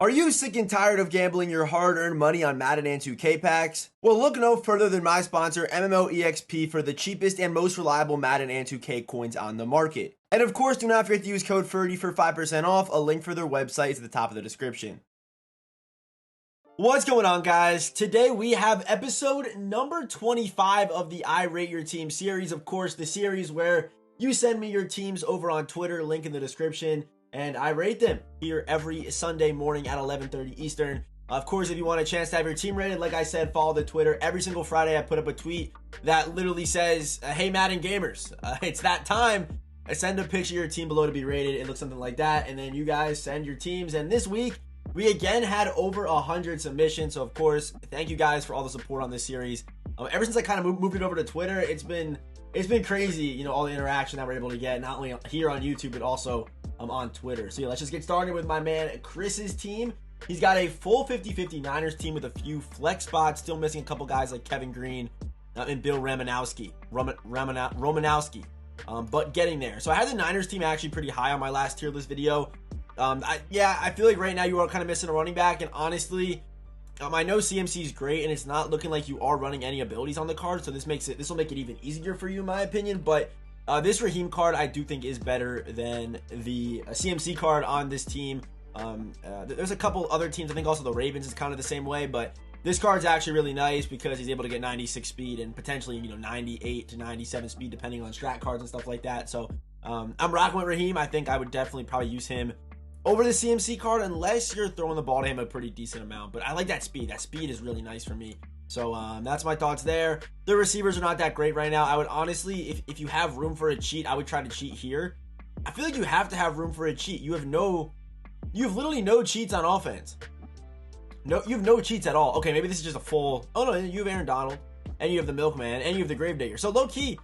Are you sick and tired of gambling your hard-earned money on Madden and 2K packs? Well, look no further than my sponsor, MMOEXP, for the cheapest and most reliable Madden and 2K coins on the market. And of course, do not forget to use code Ferdy for 5% off. A link for their website is at the top of the description. What's going on, guys? Today we have episode number 25 of the I Rate Your Team series. Of course, the series where you send me your teams over on Twitter, link in the description, and I rate them here every Sunday morning at 11:30 Eastern. Of course, if you want a chance to have your team rated, like I said, follow the Twitter. Every single Friday, I put up a tweet that literally says, hey, Madden gamers, it's that time. I send a picture of your team below to be rated. It looks something like that. And then you guys send your teams. And this week, we again had over 100 submissions. So, of course, thank you guys for all the support on this series. Ever since I kind of moved it over to Twitter, it's been crazy, you know, all the interaction that we're able to get, not only here on YouTube, but also on Twitter. So yeah, let's just get started with my man Chris's team. He's got a full 50-50 Niners team with a few flex spots, still missing a couple guys like Kevin Green and Bill Romanowski, but getting there. So I had the Niners team actually pretty high on my last tier list video. I feel like right now you are kind of missing a running back, and honestly, I know CMC is great, and it's not looking like you are running any abilities on the card, so this will make it even easier for you, in my opinion. But this Raheem card I do think is better than the CMC card on this team. There's a couple other teams, I think also the Ravens is kind of the same way, but this card's actually really nice because he's able to get 96 speed and potentially, you know, 98 to 97 speed depending on strat cards and stuff like that. So I'm rocking with Raheem. I think I would definitely probably use him over the CMC card unless you're throwing the ball to him a pretty decent amount. But I like that speed. That speed is really nice for me. So that's my thoughts there. The receivers are not that great right now. I would honestly, if you have room for a cheat, I would try to cheat here. I feel like you have to have room for a cheat. You have literally no cheats on offense. No, you have no cheats at all. Okay, maybe this is just a full. Oh no, you have Aaron Donald, and you have the Milkman, and you have the Gravedigger. So low key,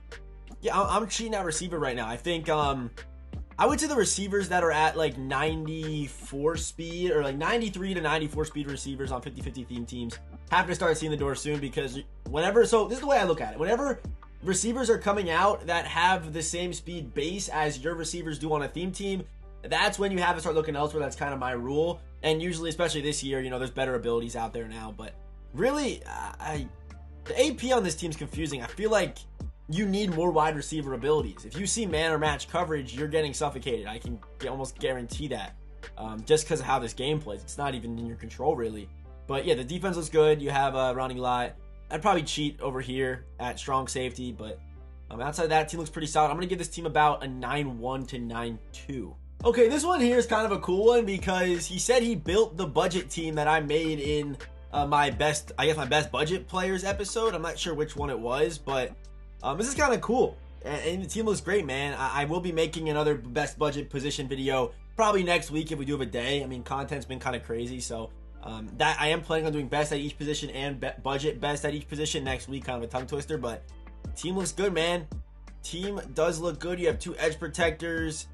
yeah, I'm cheating at receiver right now. I think I would say the receivers that are at like 94 speed or like 93 to 94 speed receivers on 50-50 theme teams have to start seeing the door soon, because so this is the way I look at it. Whenever receivers are coming out that have the same speed base as your receivers do on a theme team, that's when you have to start looking elsewhere. That's kind of my rule. And usually, especially this year, you know, there's better abilities out there now. But really, the AP on this team is confusing. I feel like you need more wide receiver abilities. If you see man or match coverage, you're getting suffocated. I can almost guarantee that. Just because of how this game plays. It's not even in your control, really. But yeah, the defense looks good. You have Ronnie Lott. I'd probably cheat over here at strong safety. But outside of that, team looks pretty solid. I'm going to give this team about a 9-1 to 9-2. Okay, this one here is kind of a cool one because he said he built the budget team that I made in my best budget players episode. I'm not sure which one it was, but this is kind of cool. And the team looks great, man. I will be making another best budget position video probably next week if we do have a day. I mean, content's been kind of crazy, so that I am planning on doing best at each position and budget best at each position next week. Kind of a tongue twister, but team looks good, man. Team does look good. You have 2 edge protectors.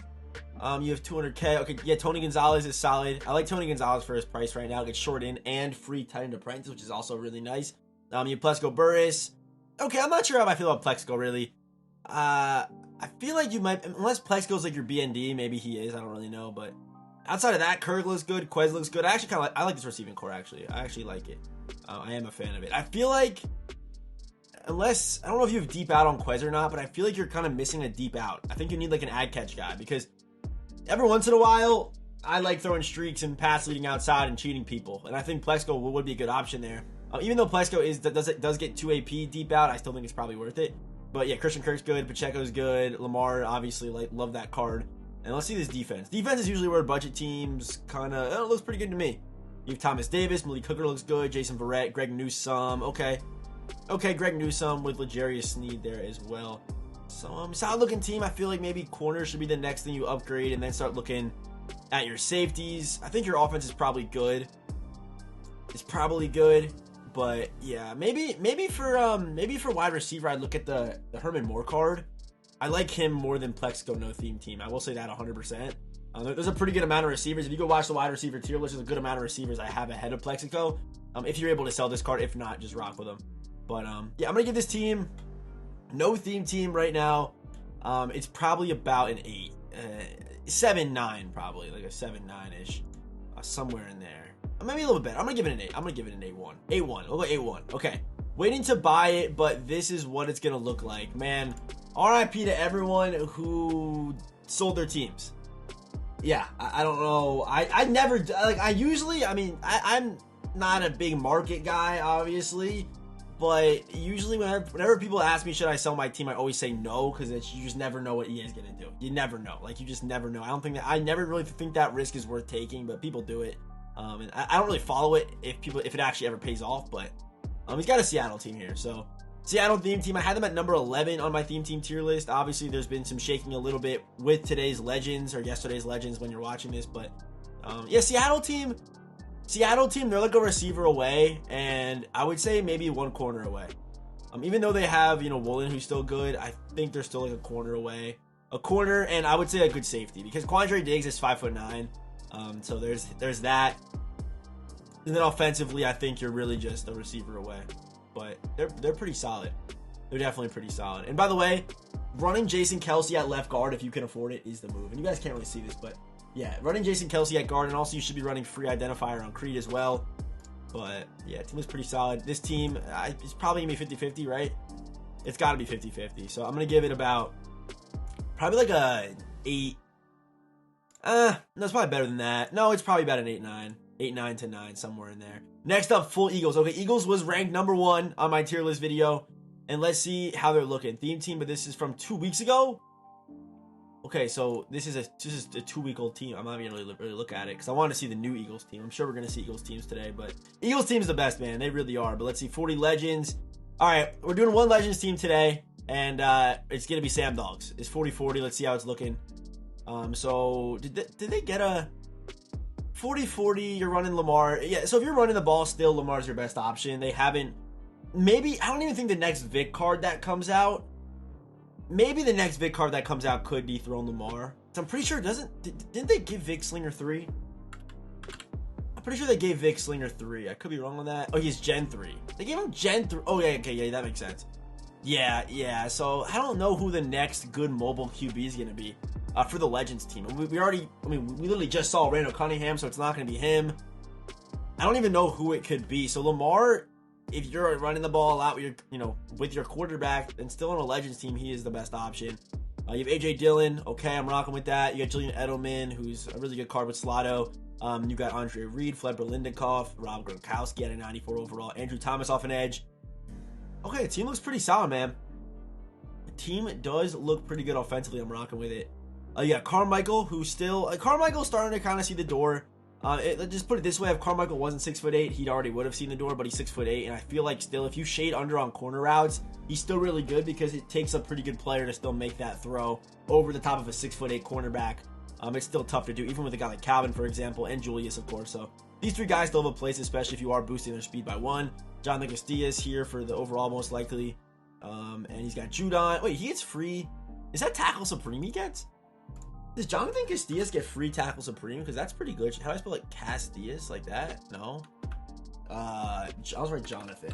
You have 200K. Okay, yeah, Tony Gonzalez is solid. I like Tony Gonzalez for his price right now. Gets short in and free tight end apprentice, which is also really nice. You have Plexico Burris. Okay, I'm not sure how I feel about Plexico, really. I feel like you might, unless Plexico's like your BND, maybe he is. I don't really know, but outside of that, Kirk looks good. Quez looks good. I actually kind of I like this receiving core, actually. I actually like it. I am a fan of it. I feel like, unless, I don't know if you have deep out on Quez or not, but I feel like you're kind of missing a deep out. I think you need like an ad catch guy, because every once in a while, I like throwing streaks and pass leading outside and cheating people, and I think Plexico would be a good option there. Even though Plexico does get 2 AP deep out, I still think it's probably worth it. But yeah, Christian Kirk's good, Pacheco's good, Lamar obviously love that card. And let's see this defense. Defense is usually where budget teams kind of it looks pretty good to me. You have Thomas Davis, Malik Hooker looks good, Jason Verrett, Greg Newsome. Okay, Greg Newsome with L'Jarius Sneed there as well. So solid looking team. I feel like maybe corner should be the next thing you upgrade, and then start looking at your safeties. I think your offense is probably good. It's probably good, but yeah, maybe for wide receiver, I'd look at the Herman Moore card. I like him more than Plexico no theme team. I will say that 100%. There's a pretty good amount of receivers. If you go watch the wide receiver tier list, there's a good amount of receivers I have ahead of Plexico. If you're able to sell this card, if not, just rock with them. But yeah, I'm gonna give this team no theme team right now. It's probably about an 8, 7-9, probably like a 7-9 ish. somewhere in there. Maybe a little bit better. I'm gonna give it an 8. I'm gonna give it an 8-1. 8-1. We'll go 8-1. Okay. Waiting to buy it, but this is what it's gonna look like, man. RIP to everyone who sold their teams. Yeah, I don't know. I never like. I'm not a big market guy, obviously, but usually whenever people ask me should I sell my team, I always say no, because you just never know what EA is gonna do. You never know. Like, you just never know. I never really think that risk is worth taking, but people do it. And I don't really follow it if it actually ever pays off, but he's got a Seattle team here. So Seattle theme team, I had them at number 11 on my theme team tier list. Obviously there's been some shaking a little bit with today's legends, or yesterday's legends when you're watching this, but yeah, Seattle team, they're like a receiver away, and I would say maybe one corner away. Even though they have, Woolen, who's still good, I think they're still like a corner away. A corner, and I would say a good safety, because Quandre Diggs is 5'9". So there's that. And then offensively, I think you're really just a receiver away. But they're pretty solid. They're definitely pretty solid. And by the way, running Jason Kelce at left guard, if you can afford it, is the move. And you guys can't really see this, but yeah, running Jason Kelce at guard, and also you should be running free identifier on Creed as well. But yeah, team is pretty solid. This team, it's probably going to be 50-50, right? It's got to be 50-50. So I'm going to give it about, probably like a 8. No, it's probably better than that. No, it's probably about an 8-9. 8-9 to 9, somewhere in there. Next up, full Eagles. Okay, Eagles was ranked number 1 on my tier list video. And let's see how they're looking. Theme team, but this is from 2 weeks ago. Okay, so this is a 2-week-old team. I'm not even really look at it because I want to see the new Eagles team. I'm sure we're going to see Eagles teams today, but Eagles team is the best, man. They really are. But let's see, 40 Legends. All right, we're doing 1 Legends team today, and it's going to be Sam Dogs. It's 40-40. Let's see how it's looking. So did they get a 40-40? You're running Lamar. Yeah, so if you're running the ball still, Lamar's your best option. They haven't, maybe, I don't even think the next Vic card that comes out, maybe the next Vic card that comes out could dethrone Lamar. So I'm pretty sure it doesn't, didn't they give Vic Slinger 3? I'm pretty sure they gave Vic Slinger 3. I could be wrong on that. Oh, he's Gen 3. They gave him Gen 3. Oh, yeah, okay, yeah, that makes sense. Yeah, so I don't know who the next good mobile QB is going to be for the Legends team. We literally just saw Randall Cunningham, so it's not going to be him. I don't even know who it could be. So Lamar, if you're running the ball a lot with your quarterback, and still on a Legends team, he is the best option. You have AJ Dillon. Okay, I'm rocking with that. You got Julian Edelman, who's a really good card with Slotto. You got Andre Reed, Fletcher Lindenkoff, Rob Gronkowski at a 94 overall, Andrew Thomas off an edge. Okay, the team looks pretty solid, man. The team does look pretty good offensively. I'm rocking with it. Yeah, Carmichael, who's still... Carmichael's starting to kind of see the door. Let's just put it this way. If Carmichael wasn't 6'8", he already would have seen the door, but he's 6'8", and I feel like still, if you shade under on corner routes, he's still really good because it takes a pretty good player to still make that throw over the top of a 6'8" cornerback. It's still tough to do, even with a guy like Calvin, for example, and Julius, of course. So these 3 guys still have a place, especially if you are boosting their speed by 1. Jonathan Castillas here for the overall, most likely. And he's got Judon. Wait, he gets free... Is that Tackle Supreme he gets? Does Jonathan Castillas get free Tackle Supreme? Because that's pretty good. How do I spell like Castillas like that? No. I was right, Jonathan.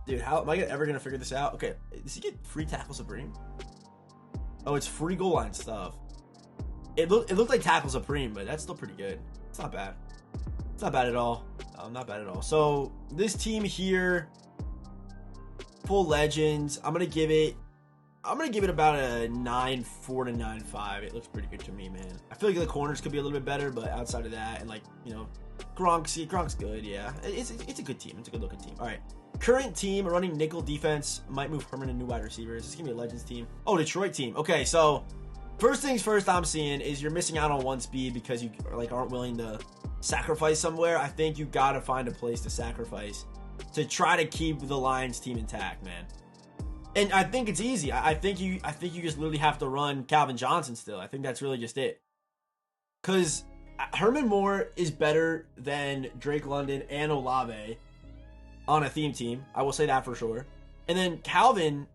Dude, how am I ever going to figure this out? Okay, does he get free Tackle Supreme? Oh, it's free goal line stuff. It looked like Tackle Supreme, but that's still pretty good. It's not bad. It's not bad at all. Not bad at all. So this team here, full Legends, I'm gonna give it about a 9.4 to 9.5. It looks pretty good to me, man. I feel like the corners could be a little bit better, but outside of that, and Gronk's good. Yeah, it's a good team. It's a good looking team. All right, current team running nickel defense might move Herman and new wide receivers. This is gonna be a Legends team. Oh, Detroit team. Okay, so first things first, I'm seeing is you're missing out on 1 speed because you aren't willing to sacrifice somewhere. I think you gotta find a place to sacrifice to try to keep the Lions team intact, man. And I think it's easy. I think you just literally have to run Calvin Johnson still. I think that's really just it. Because Herman Moore is better than Drake London and Olave on a theme team. I will say that for sure. And then Calvin,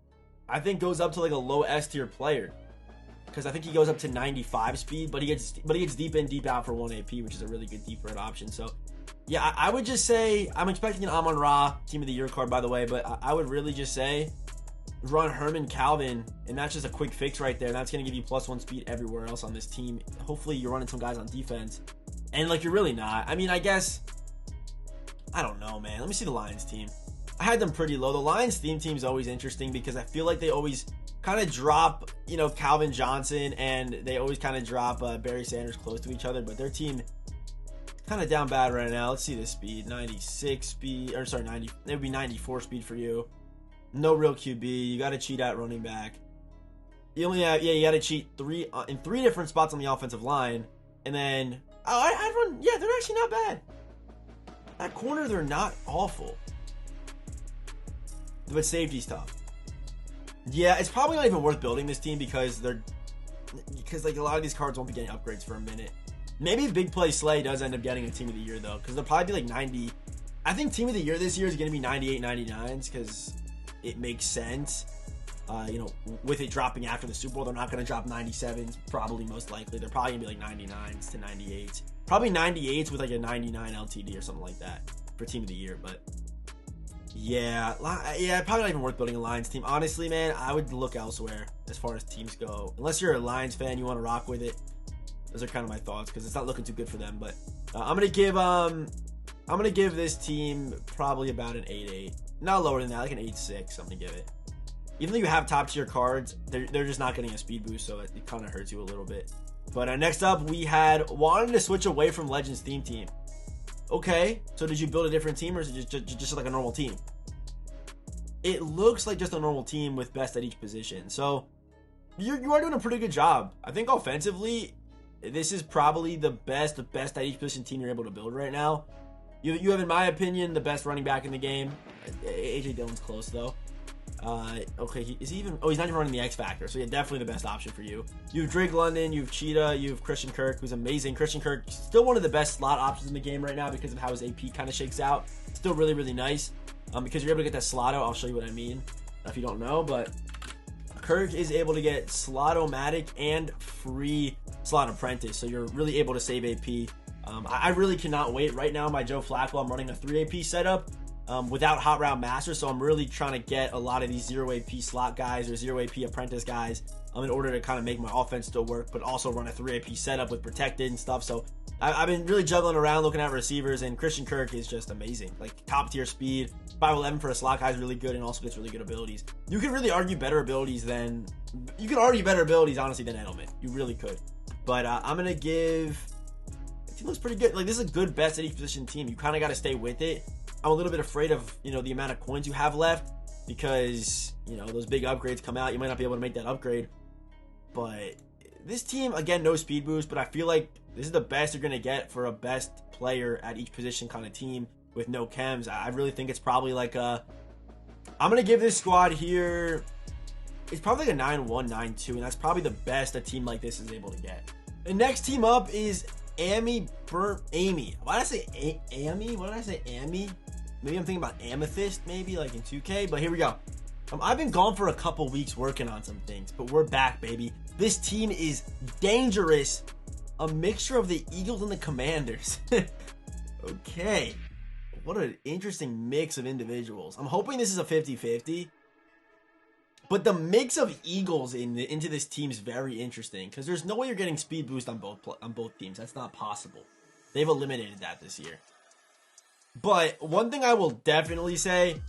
I think, goes up to like a low S tier player. Because I think he goes up to 95 speed, but he gets deep in, deep out for 1 AP, which is a really good deep red option. So, yeah, I would just say, I'm expecting an Amon-Ra Team of the Year card, by the way, but I would really just say run Herman Calvin, and that's just a quick fix right there. That's going to give you +1 speed everywhere else on this team. Hopefully, you're running some guys on defense. And like, you're really not. I mean, I guess, I don't know, man. Let me see the Lions team. I had them pretty low. The Lions team is always interesting because I feel like they always kind of drop, you know, Calvin Johnson, and they always kind of drop Barry Sanders close to each other, but their team kind of down bad right now. Let's see this speed. 96 speed, or sorry, 90. It would be 94 speed for you. No real QB. You got to cheat at running back. You only have, yeah, you got to cheat in three different spots on the offensive line. And then, I'd run, yeah, they're actually not bad. That corner, they're not awful. But safety's tough. Yeah, it's probably not even worth building this team because like a lot of these cards won't be getting upgrades for a minute. Maybe Big Play Slay does end up getting a team of the year though, because they'll probably be like 90. I think team of the year this year is going to be 98, 99s because it makes sense. You know, with it dropping after the Super Bowl, they're not going to drop 97s. Probably most likely, they're probably going to be like 99s to 98s. Probably 98s with like a 99 LTD or something like that for team of the year, but. Yeah, probably not even worth building a Lions team. Honestly, man, I would look elsewhere as far as teams go. Unless you're a Lions fan, you want to rock with it. Those are kind of my thoughts because it's not looking too good for them. But I'm gonna give this team probably about an 8-8, not lower than that, like an 8-6. I'm gonna give it. Even though you have top tier cards, they're just not getting a speed boost, so it kind of hurts you a little bit. But next up, we had wanted to switch away from Legends theme team. Okay, so did you build a different team or is it just like a normal team? It looks like just a normal team with best at each position. So you are doing a pretty good job. I think offensively, this is probably the best at each position team you're able to build right now. You have, in my opinion, the best running back in the game. AJ Dillon's close though. Okay, he's not even running the X Factor, so yeah, definitely the best option for you. You have Drake London, you have Cheetah, you have Christian Kirk, who's amazing. Christian Kirk, still one of the best slot options in the game right now because of how his AP kind of shakes out. Still really, really nice because you're able to get that slot-o. I'll show you what I mean if you don't know, but Kirk is able to get slot-o-matic and free slot apprentice, so you're really able to save AP. I really cannot wait. Right now, my Joe Flacco, I'm running a 3 AP setup. Without Hot Route Master, so I'm really trying to get a lot of these 0 AP slot guys or 0 AP apprentice guys in order to kind of make my offense still work, but also run a 3 AP setup with protected and stuff. So I've been really juggling around looking at receivers, and Christian Kirk is just amazing. Like top tier speed, 5'11" for a slot guy is really good and also gets really good abilities. You could really argue better abilities honestly than Edelman. You really could. But I'm going to give, the team looks pretty good. Like this is a good best at each position team. You kind of got to stay with it. I'm a little bit afraid of, you know, the amount of coins you have left because, you know, those big upgrades come out. You might not be able to make that upgrade. But this team, again, no speed boost, but I feel like this is the best you're going to get for a best player at each position kind of team with no chems. I really think it's probably like I'm going to give this squad here, it's probably like a 9-1, 9-2, and that's probably the best a team like this is able to get. The next team up is Amy. Why did I say Amy? Why did I say Amy? Maybe I'm thinking about Amethyst, maybe like in 2K, but here we go. I've been gone for a couple weeks working on some things, but we're back, baby. This team is dangerous. A mixture of the Eagles and the Commanders. Okay. What an interesting mix of individuals. I'm hoping this is a 50-50. But the mix of Eagles into this team is very interesting because there's no way you're getting speed boost on both teams. That's not possible. They've eliminated that this year. But one thing I will definitely say,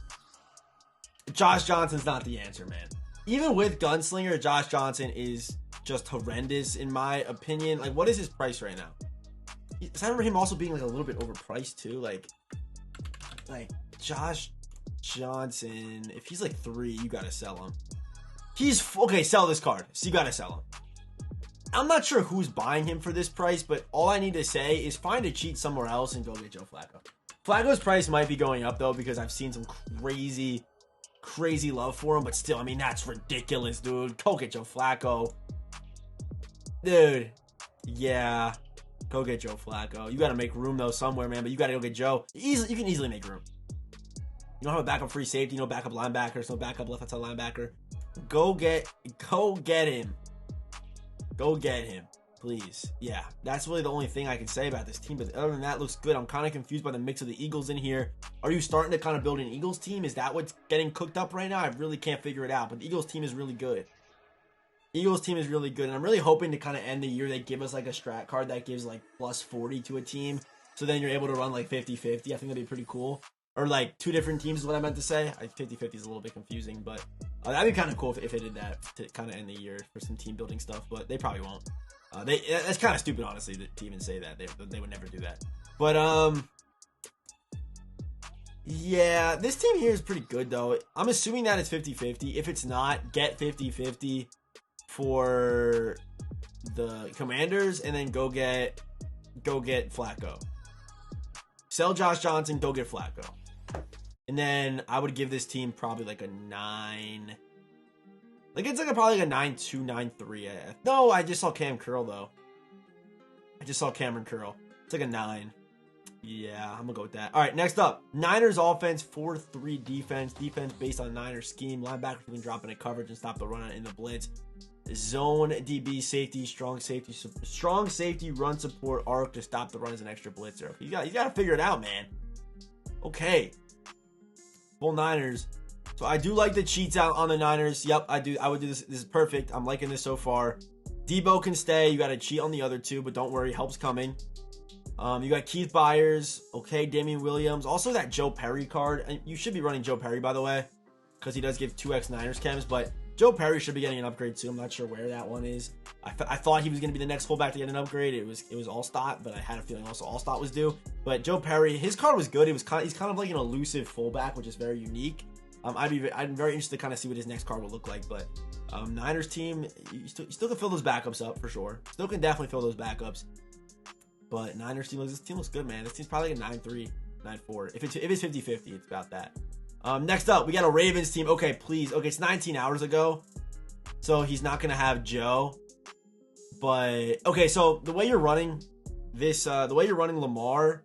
Josh Johnson's not the answer, man. Even with Gunslinger, Josh Johnson is just horrendous in my opinion. Like, what is his price right now? I remember him also being like a little bit overpriced too. Like Josh Johnson, if he's like 3, you gotta sell him. Okay, sell this card. So you gotta sell him. I'm not sure who's buying him for this price, but all I need to say is find a cheat somewhere else and go get Joe Flacco. Flacco's price might be going up though because I've seen some crazy love for him, but still, I mean, that's ridiculous, dude. Go get Joe Flacco. Dude, yeah. Go get Joe Flacco. You gotta make room though somewhere, man, but you gotta go get Joe. You can easily make room. You don't have a backup free safety, no backup linebackers, no backup left outside linebacker. Go get him. Go get him, please. Yeah, that's really the only thing I can say about this team. But other than that, it looks good. I'm kind of confused by the mix of the Eagles in here. Are you starting to kind of build an Eagles team? Is that what's getting cooked up right now? I really can't figure it out. But the Eagles team is really good. Eagles team is really good, and I'm really hoping to kind of end the year they give us like a strat card that gives like plus 40 to a team, so then you're able to run like 50-50. I think that'd be pretty cool. Or like 2 different teams is what I meant to say. 50-50 is a little bit confusing, but that'd be kind of cool if it did that to kind of end the year for some team building stuff, but they probably won't. That's kind of stupid, honestly, to even say that. They would never do that. But yeah, this team here is pretty good though. I'm assuming that it's 50-50. If it's not, get 50-50 for the Commanders, and then go get Flacco. Sell Josh Johnson, go get Flacco. And then I would give this team probably like a 9. Like it's like probably like a 9-2, 9-3. No, I just saw Cam Curl though. I just saw Cameron Curl. It's like a 9. Yeah, I'm gonna go with that. All right, next up, Niners offense, 4-3 defense. Defense based on Niners scheme. Linebackers can drop into coverage and stop the run in the blitz. Zone DB safety, strong safety run support arc to stop the run as an extra blitzer. You got to figure it out, man. Okay, full Niners. So I do like the cheats out on the Niners. Yep, I do. I would do this. This is perfect. I'm liking this so far. Debo can stay. You got to cheat on the other 2, but don't worry, help's coming. You got Keith Byers. Okay, Damian Williams. Also that Joe Perry card. And you should be running Joe Perry, by the way, because he does give 2x Niners chems, but Joe Perry should be getting an upgrade too. I'm not sure where that one is. I thought he was going to be the next fullback to get an upgrade. It was Allstott, but I had a feeling also Allstott was due. But Joe Perry, his card was good. He's kind of like an elusive fullback, which is very unique. I'm very interested to kind of see what his next card will look like. But Niners team, you still can fill those backups up for sure. Still can definitely fill those backups. But Niners team, this team looks good, man. This team's probably like a 9-3, 9-4. If it's 50-50, it's about that. Next up, we got a Ravens team. Okay, please. Okay, it's 19 hours ago, so he's not gonna have Joe. But okay, so the way you're running this, the way you're running Lamar,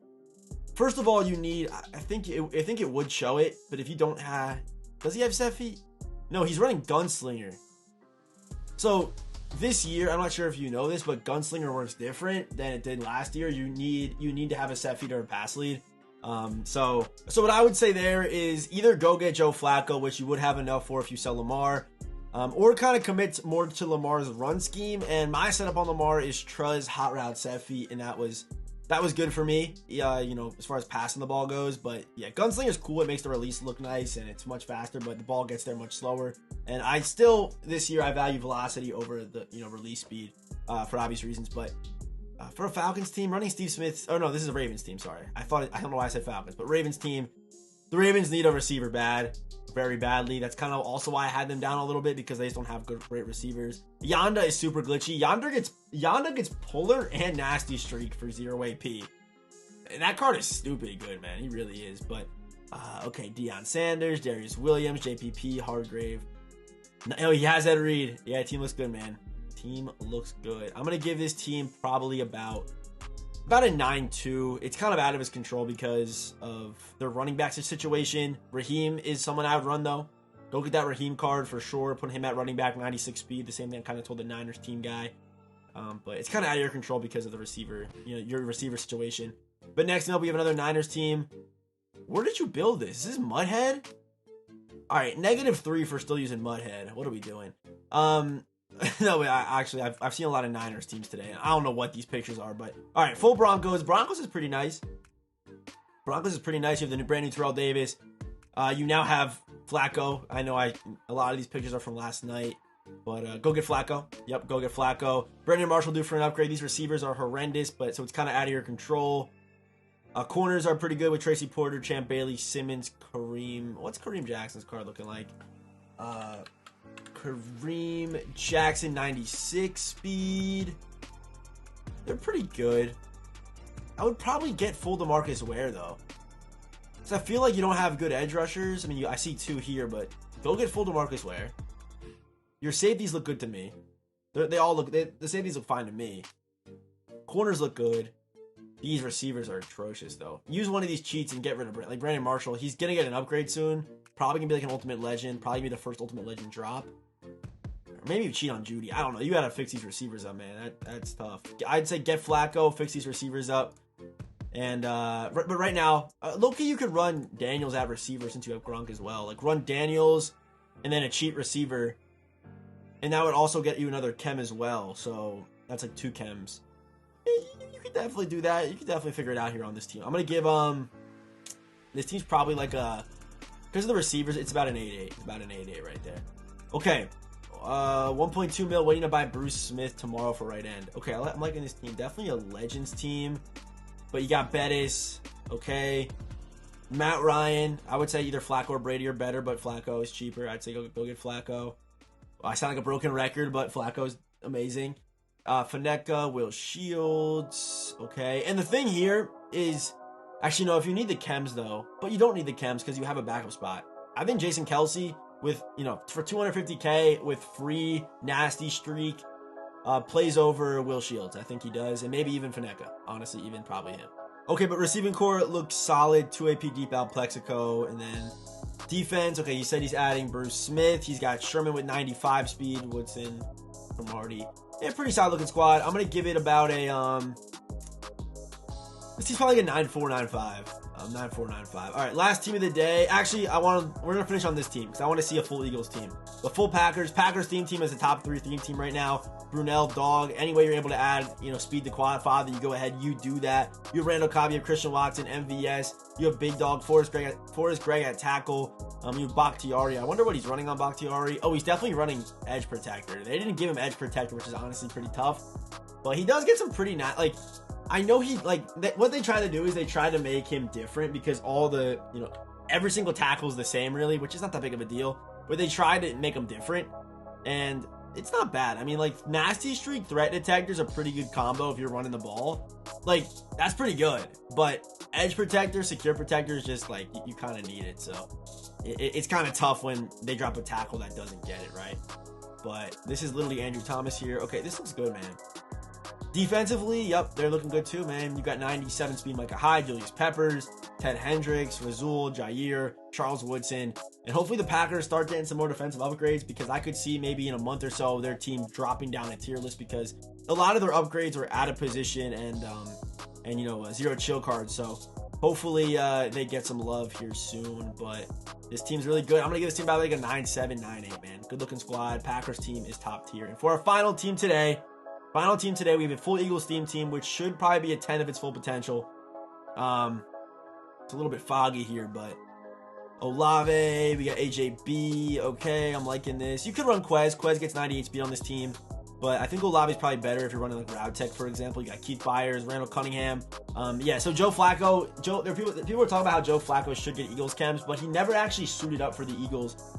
first of all, you need. I think it would show it, but if you don't have, does he have set feet? No, he's running Gunslinger. So this year, I'm not sure if you know this, but Gunslinger works different than it did last year. You need to have a set feet or a pass lead. So what I would say there is either go get Joe Flacco, which you would have enough for if you sell Lamar, or kind of commit more to Lamar's run scheme. And my setup on Lamar is Truz hot route set feet, and that was good for me. As far as passing the ball goes. But yeah, Gunslinger is cool. It makes the release look nice, and it's much faster, but the ball gets there much slower. And this year I value velocity over the release speed for obvious reasons, but. For a Falcons team, running Steve Smith. Oh no, this is a Ravens team. Sorry, I don't know why I said Falcons, but Ravens team. The Ravens need a receiver very badly. That's kind of also why I had them down a little bit, because they just don't have great receivers. Yanda is super glitchy. Yanda gets Puller and Nasty Streak for 0 AP, and that card is stupid good, man. He really is. But okay, Deion Sanders, Darius Williams, JPP, Hargrave. No, he has Ed Reed. Yeah, team looks good, man. Team looks good. I'm gonna give this team probably about a 9-2. It's kind of out of his control because of their running back situation. Raheem is someone I would run though. Go get that Raheem card for sure. Put him at running back, 96 speed. The same thing I kind of told the Niners team guy. But it's kind of out of your control because of the receiver, your receiver situation. But next up, we have another Niners team. Where did you build this? Is this Mudhead? All right, -3 for still using Mudhead. What are we doing? No, I've seen a lot of Niners teams today. I don't know what these pictures are, but all right, full Broncos. Broncos is pretty nice. You have the brand new Terrell Davis. You now have Flacco. I know a lot of these pictures are from last night, but go get Flacco. Yep, go get Flacco. Brandon Marshall due for an upgrade. These receivers are horrendous, but so it's kind of out of your control. Corners are pretty good with Tracy Porter, Champ Bailey, Simmons, Kareem. What's Kareem Jackson's card looking like? Kareem Jackson, 96 speed. They're pretty good. I would probably get full DeMarcus Ware though, because I feel like you don't have good edge rushers. I mean, I see 2 here, but go get full DeMarcus Ware. Your safeties look good to me. The safeties look fine to me. Corners look good. These receivers are atrocious though. Use one of these cheats and get rid of like Brandon Marshall. He's gonna get an upgrade soon. Probably gonna be like an Ultimate Legend. Probably be the first Ultimate Legend drop. Or maybe you cheat on Judy. I don't know. You gotta fix these receivers up, man. That's tough. I'd say get Flacco, fix these receivers up. And but right now, low-key you could run Daniels at receiver since you have Gronk as well. Like run Daniels and then a cheat receiver. And that would also get you another chem as well. So that's like 2 chems. You could definitely do that. You could definitely figure it out here on this team. I'm going to give, this team's probably like a, because of the receivers, it's about an 8-8. It's about an 8-8 right there. Okay. 1.2 mil waiting to buy Bruce Smith tomorrow for right end. Okay, I'm liking this team. Definitely a Legends team. But you got Bettis. Okay. Matt Ryan. I would say either Flacco or Brady are better, but Flacco is cheaper. I'd say go get Flacco. I sound like a broken record, but Flacco's amazing. Faneka, Will Shields. Okay. And the thing here is, actually, no, if you need the chems, though, but you don't need the chems because you have a backup spot. I think Jason Kelsey, with, you know, for 250K with free nasty streak, plays over Will Shields. I think he does. And maybe even Faneka. Honestly, even probably him. Okay, but receiving core looks solid. 2 AP deep out Plexico. And then defense. Okay, he said he's adding Bruce Smith. He's got Sherman with 95 speed. Woodson from Marty. Yeah, pretty solid looking squad. I'm going to give it about a, this team's probably like a 9-4, 9-5. 9-4, 9-5. All right, last team of the day. Actually, we're gonna finish on this team because I want to see a full Eagles team. The full Packers theme team is the top 3 theme team right now. Brunel, Dog. Any way you're able to add, you know, speed the quad father, you go ahead, you do that. You have Randall Cobb, you have Christian Watson, MVS. You have Big Dog, Forrest Gregg at tackle. You have Bakhtiari. I wonder what he's running on Bakhtiari. Oh, he's definitely running edge protector. They didn't give him edge protector, which is honestly pretty tough. But he does get some pretty like. I know he, like, what they try to do is they try to make him different because all the, you know, every single tackle is the same, really, which is not that big of a deal. But they try to make him different, and it's not bad. I mean, like, nasty streak threat detector is a pretty good combo if you're running the ball. Like, that's pretty good. But edge protector, secure protector is just, like, you kind of need it. So it's kind of tough when they drop a tackle that doesn't get it, right? But this is literally Andrew Thomas here. Okay, this looks good, man. Defensively, yep, they're looking good too, man. You got 97 speed Micah Hyde, Julius Peppers, Ted Hendricks, Razul, Jair, Charles Woodson. And hopefully the Packers start getting some more defensive upgrades because I could see maybe in a month or so their team dropping down a tier list because a lot of their upgrades were out of position and you know, 0 chill cards. So hopefully they get some love here soon. But this team's really good. I'm going to give this team about like a 9-7, 9-8, man. Good looking squad. Packers team is top tier. And for our final team today, we have a full Eagles team, which should probably be a 10 of its full potential. It's a little bit foggy here, but Olave, we got AJB. Okay, I'm liking this. You could run Quez. Quez gets 98 speed on this team, but I think Olave's probably better if you're running like Route Tech, for example. You got Keith Byers, Randall Cunningham. Yeah, so Joe Flacco. People were talking about how Joe Flacco should get Eagles chems, but he never actually suited up for the Eagles.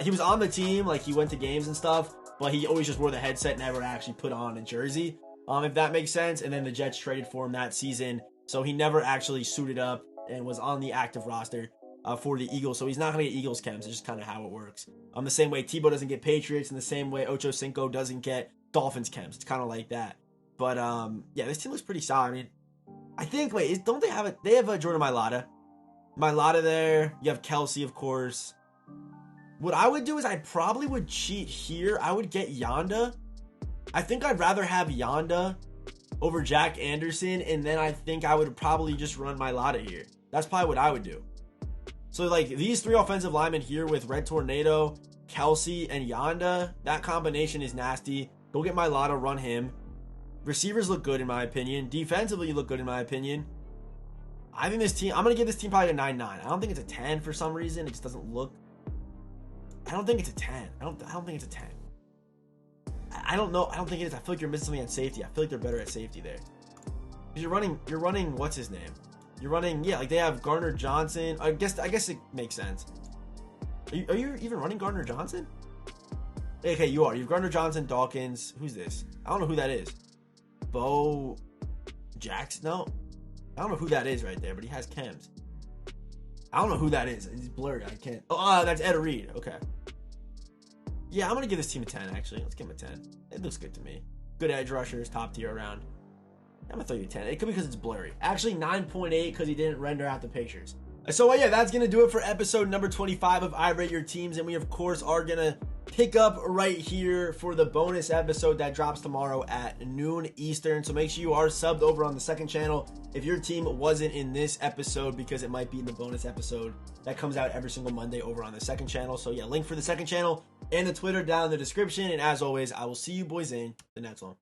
He was on the team, like he went to games and stuff, but he always just wore the headset, never actually put on a jersey, if that makes sense. And then the Jets traded for him that season, so he never actually suited up and was on the active roster for the Eagles. So he's not going to get Eagles chems. It's just kind of how it works. The same way Tebow doesn't get Patriots, and the same way Ocho Cinco doesn't get Dolphins chems. It's kind of like that. But yeah, this team looks pretty solid. I mean, I think, don't they have it? They have Jordan Mailata there. You have Kelsey, of course. What I would do is I probably would cheat here. I would get Yonda. I think I'd rather have Yonda over Jack Anderson, and then I think I would probably just run Mailata here. That's probably what I would do. So, like, these 3 offensive linemen here with Red Tornado, Kelsey, and Yonda, that combination is nasty. Go get Mailata, run him. Receivers look good, in my opinion. Defensively, look good, in my opinion. I think this team, I'm going to give this team probably a 9-9. I don't think it's a 10 for some reason. It just doesn't look. I don't think it's a 10. I don't think it's a 10. I don't know. I don't think it is. I feel like you're missing something at safety. I feel like they're better at safety there. Because you're running, what's his name? You're running, yeah, like they have Gardner Johnson. I guess it makes sense. Are you even running Gardner Johnson? Okay, you are. You have Gardner Johnson, Dawkins. Who's this? I don't know who that is. Bo Jackson? No. I don't know who that is right there, but he has chems. I don't know who that is. He's blurry. I can't. Oh, that's Ed Reed. Okay. Yeah, I'm going to give this team a 10, actually. Let's give him a 10. It looks good to me. Good edge rushers, top tier around. I'm going to throw you a 10. It could be because it's blurry. Actually, 9.8 because he didn't render out the pictures. So, yeah, that's going to do it for episode number 25 of I Rate Your Teams. And we, of course, are going to pick up right here for the bonus episode that drops tomorrow at noon Eastern. So make sure you are subbed over on the second channel if your team wasn't in this episode, because it might be in the bonus episode that comes out every single Monday over on the second channel. So yeah, link for the second channel and the Twitter down in the description. And as always, I will see you boys in the next one.